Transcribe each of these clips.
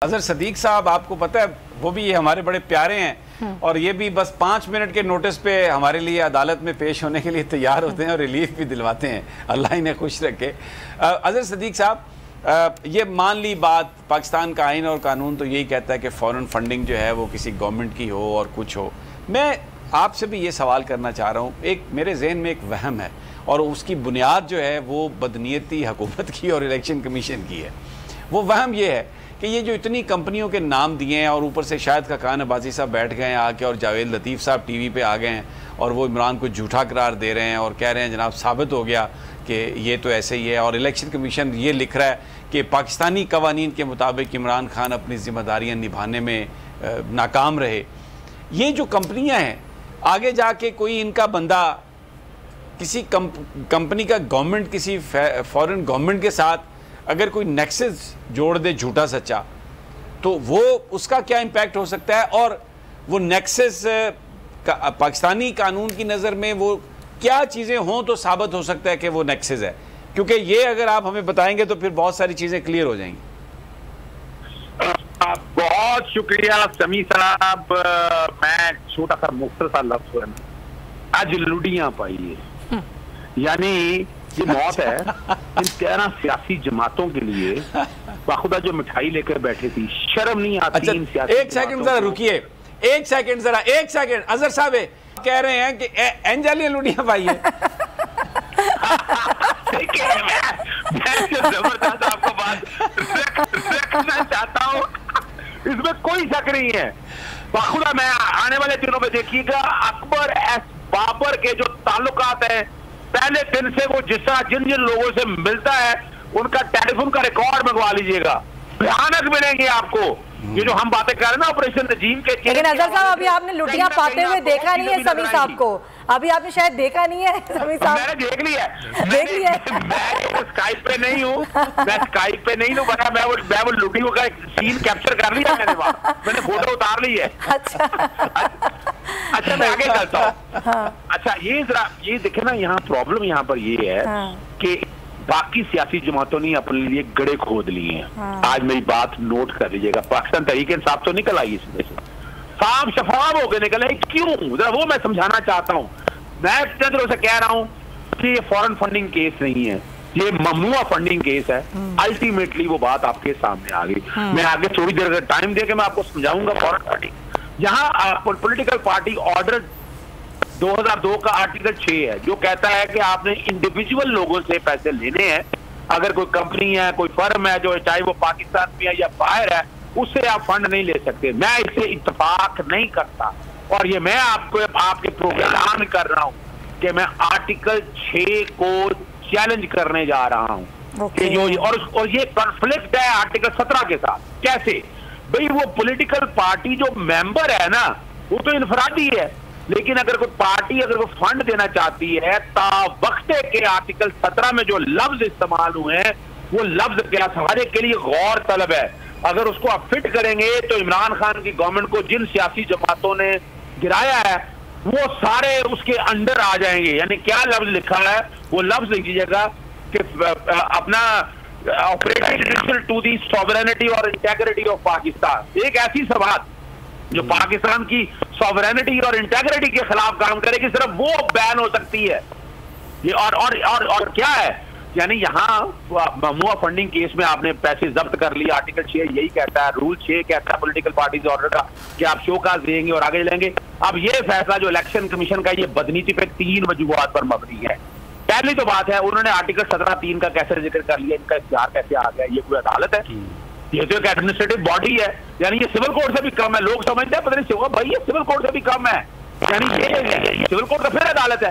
अजहर सदीक साहब, आपको पता है वो भी ये हमारे बड़े प्यारे हैं और ये भी बस 5 मिनट के नोटिस पे हमारे लिए अदालत में पेश होने के लिए तैयार होते हैं और रिलीफ भी दिलवाते हैं। अल्लाह इन्हें खुश रखे। अजहर सदीक साहब, ये मान ली बात, पाकिस्तान का आइन और कानून तो यही कहता है कि फ़ौरन फंडिंग जो है वो किसी गवर्नमेंट की हो और कुछ हो। मैं आपसे भी ये सवाल करना चाह रहा हूँ, एक मेरे जहन में एक वहम है और उसकी बुनियाद जो है वो बदनीयती हुकूमत की और इलेक्शन कमीशन की है। वो वहम ये है कि ये जो इतनी कंपनियों के नाम दिए हैं और ऊपर से शायद खान अब्बासी साहब बैठ गए हैं आके और जावेद लतीफ़ साहब टीवी पे आ गए हैं और वो इमरान को झूठा करार दे रहे हैं और कह रहे हैं जनाब साबित हो गया कि ये तो ऐसे ही है। और इलेक्शन कमीशन ये लिख रहा है कि पाकिस्तानी कवानीन के मुताबिक इमरान खान अपनी जिम्मेदारियाँ निभाने में नाकाम रहे। ये जो कंपनियाँ हैं, आगे जाके कोई इनका बंदा किसी कंपनी का गवर्नमेंट किसी फॉरेन गवर्नमेंट के साथ अगर कोई नेक्सस जोड़ दे झूठा सच्चा, तो वो उसका क्या इम्पैक्ट हो सकता है और वो नेक्सस पाकिस्तानी कानून की नज़र में वो क्या चीज़ें हों तो साबित हो सकता है कि वो नेक्सस है। क्योंकि ये अगर आप हमें बताएंगे तो फिर बहुत सारी चीज़ें क्लियर हो जाएंगी। बहुत शुक्रिया समी साहब। मैं छोटा सा मुख्तर सा लफ्ज़ है, आज लुडियां पाई है, यानी ये मौत है इन 13 सियासी जमातों के लिए। बाखुदा जो मिठाई लेकर बैठे थी, शर्म नहीं आती। अच्छा, इन सियासी एक सेकंड जरा रुकिए, एक सेकंड अजहर साहब कह रहे हैं कि एंजेलिया लुडियां पाई है। मैं जबरदस्त आपको बात रखना चाहता हूँ, इसमें कोई शक नहीं है। बाखुदा मैं आने वाले दिनों में देखिएगा अकबर एस बाबर के जो ताल्लुकात है, पहले दिन से वो जिस तरह जिन जिन लोगों से मिलता है उनका टेलीफोन का रिकॉर्ड मंगवा लीजिएगा, भयानक मिलेंगे आपको। ये जो हम बातें कर रहे हैं ना ऑपरेशन नजीम के, लेकिन अजहर साहब अभी आपने लुटिया पाते हुए देखा नहीं है समी साहब को, अभी आपने शायद देखा नहीं है समी साहब। मैंने देख लिया मैं स्काइप पे नहीं हूँ, मैं वो लुटियों का सीन कैप्चर कर लिया मैंने फोटो उतार ली है। अच्छा मैं आगे चलता हूँ। हाँ। अच्छा ये देखे ना, यहाँ प्रॉब्लम यहाँ पर ये है कि बाकी सियासी जमातों ने अपने लिए गड़े खोद लिए हैं। हाँ। आज मेरी बात नोट कर लीजिएगा, पाकिस्तान तहरीक इंसाफ तो निकल आई इसमें से, साफ शफाफ होकर निकल आई। क्यों, वो मैं समझाना चाहता हूँ। मैं इतने दिनों से कह रहा हूँ कि ये फॉरेन फंडिंग केस नहीं है, ये ममनुआ फंडिंग केस है। अल्टीमेटली वो बात आपके सामने आ गई। मैं आगे थोड़ी देर का टाइम देके मैं आपको समझाऊंगा फॉरेन फंडिंग। यहाँ पॉलिटिकल पार्टी ऑर्डर 2002 का आर्टिकल 6 है जो कहता है कि आपने इंडिविजुअल लोगों से पैसे लेने हैं। अगर कोई कंपनी है, कोई फर्म है, जो चाहे वो पाकिस्तान में है या बाहर है, उससे आप फंड नहीं ले सकते। मैं इससे इत्तेफाक नहीं करता और ये मैं आपको आपके प्रोग्राम कर रहा हूँ कि मैं आर्टिकल 6 को चैलेंज करने जा रहा हूँ कि जो और ये कॉन्फ्लिक्ट है आर्टिकल 17 के साथ। कैसे भाई, वो पॉलिटिकल पार्टी जो मेंबर है ना, वो तो इनफरादी है, लेकिन अगर कोई पार्टी अगर वो फंड देना चाहती है, तावक्ते के आर्टिकल 17 में जो लफ्ज इस्तेमाल हुए हैं वो लफ्ज क्या हमारे के लिए गौर तलब है। अगर उसको आप फिट करेंगे तो इमरान खान की गवर्नमेंट को जिन सियासी जमातों ने गिराया है वो सारे उसके अंडर आ जाएंगे। यानी क्या लफ्ज लिखा है, वो लफ्ज लिखिएगा कि अपना ऑपरेटिंग टू दी सॉवरेनिटी और इंटेग्रिटी ऑफ पाकिस्तान। एक ऐसी सवाल जो पाकिस्तान की सॉवरेनिटी और इंटेग्रिटी के खिलाफ काम करेगी, सिर्फ वो बैन हो सकती है। ये और क्या है, यानी यहाँ ममनुआ फंडिंग केस में आपने पैसे जब्त कर लिए। आर्टिकल 6 यही कहता है, रूल 6 कहता है पॉलिटिकल पार्टीज ऑर्डर का कि आप शोकाज देंगे और आगे चलेंगे। अब ये फैसला जो इलेक्शन कमीशन का, ये बदनीति पे 3 वजूहात पर मबनी है। पहली तो बात है, उन्होंने आर्टिकल 17(3) का कैसे जिक्र कर लिया, इनका इख्तियार कैसे आ गया। ये कोई अदालत है? ये तो एक एडमिनिस्ट्रेटिव बॉडी है, यानी ये सिविल कोर्ट से भी कम है। लोग समझते हैं पता नहीं भाई ये सिविल कोर्ट से भी कम है, यानी ये सिविल कोर्ट तो फिर अदालत है।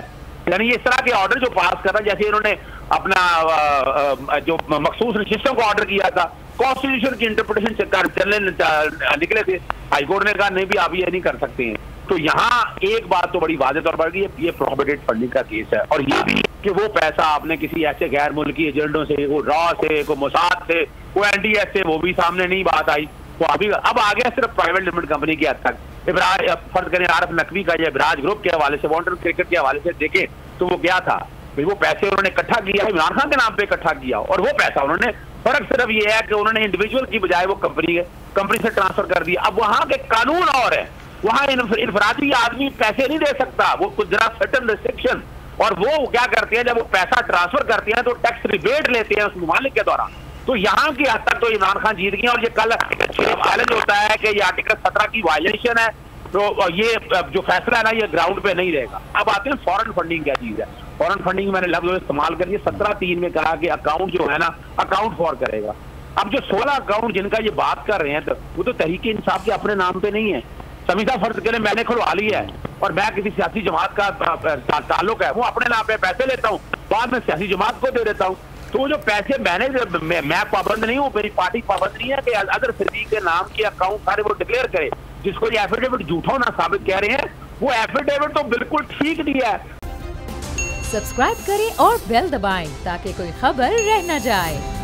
यानी ये इस तरह के ऑर्डर जो पास कर रहा है, जैसे इन्होंने अपना जो मखसूस रजिस्टरों को ऑर्डर किया था, कॉन्स्टिट्यूशन की इंटरप्रिटेशन चलने निकले थे, हाईकोर्ट ने कहा नहीं भी आप ये नहीं कर सकते हैं। तो यहाँ एक बात तो बड़ी वाज़ेह तौर पर ये प्रोहिबिटेड फंडिंग का केस है। और ये भी कि वो पैसा आपने किसी ऐसे गैर मुल्की एजेंडों से, वो रॉ से, को मोसाद से, वो एनडीएस से, वो भी सामने नहीं बात आई। तो अभी अब आ गया सिर्फ प्राइवेट लिमिटेड कंपनी की हद तक। फर्ज करें आरफ नकवी का या इब्राज ग्रुप के हवाले से, वांटेड क्रिकेट के हवाले से देखें तो वो क्या था भाई, वो पैसे उन्होंने इकट्ठा किया, इमरान खान के नाम पे इकट्ठा किया और वो पैसा उन्होंने फर्क सिर्फ ये है कि उन्होंने इंडिविजुअल की बजाय वो कंपनी से ट्रांसफर कर दिया। अब वहां के कानून और है, वहां इनफरादी आदमी पैसे नहीं दे सकता, वो कुछ जरा सर्टेन रिस्ट्रिक्शन, और वो क्या करते हैं जब वो पैसा ट्रांसफर करते हैं तो टैक्स रिबेट लेते हैं उस मालिक के द्वारा। तो यहाँ की हद तक तो इमरान खान जीत गए, और ये कल चैलेंज होता है कि ये आर्टिकल 17 की वायलेशन है, तो ये जो फैसला है ना ये ग्राउंड पे नहीं रहेगा। अब आते हैं फॉरेन फंडिंग क्या चीज है। फॉरेन फंडिंग मैंने लफ्ज इस्तेमाल करके 17(3) में कहा कि अकाउंट जो है ना अकाउंट फॉर करेगा। अब जो 16 अकाउंट जिनका ये बात कर रहे हैं तो वो तो तहरीक इंसाफ के अपने नाम पे नहीं है। समीसा फर्ज करें मैंने खुलवा लिया है और मैं किसी सियासी जमात का ताल्लुक है, वो अपने नाम पे पैसे लेता हूँ, बाद में सियासी जमात को दे देता हूँ। तो जो पैसे मैं पाबंद नहीं हूँ, मेरी पार्टी पाबंद नहीं है कि अदर सिद्दीक के नाम के अकाउंट सारे वो डिक्लेयर करे। जिसको ये एफिडेविट झूठा ना साबित कह रहे हैं, वो एफिडेविट तो बिल्कुल ठीक दिया है। सब्सक्राइब करें और बेल दबाएं ताकि कोई खबर रह न जाए।